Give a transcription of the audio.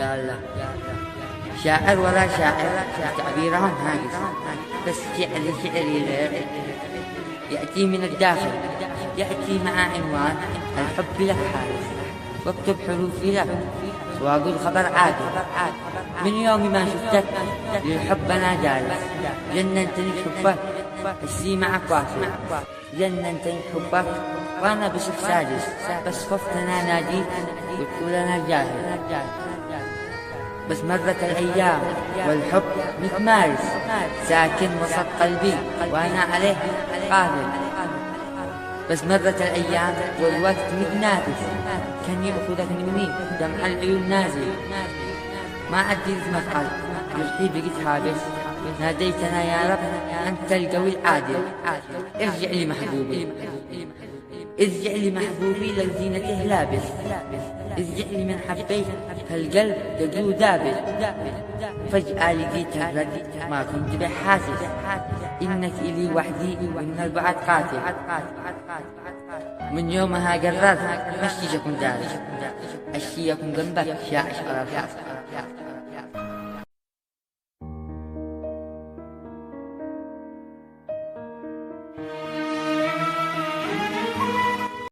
جالة شاعر ولا شاعر تعبيرهم هاجس، بس شعري يأتي من الداخل، يأتي مع عنوان الحب لك حارس، واكتب حروفي لك واقول خبر عادل. من يوم ما شفتك للحب انا جالس، جننتني حبك حسي معك واصل، جننتني حبك وانا بصف سادس، بس خفت انا ناديك وتقول انا جاهل. بس مرت الايام والحب متمارس، ساكن وسط قلبي وانا عليه قادر. بس مرت الايام والوقت متنافس، كان يأخذك مني دمع العيون نازل، ما أدري إذ مفعل جرحي بقيت حابس، ناديتنا يا رب أنت القوي العادل. ارجع لي محبوبي، ارجع لي محبوبي لك زينته لابس، ارجع لي من حبيت هالقلب دقلو دابس. فجأة لقيت الرد ما كنت بحاسس، إنك إلي وحدي وإن البعد قاتل. من يومها قررت مشي أكون دارس، أشي أكون جنبك شاعش على الحق.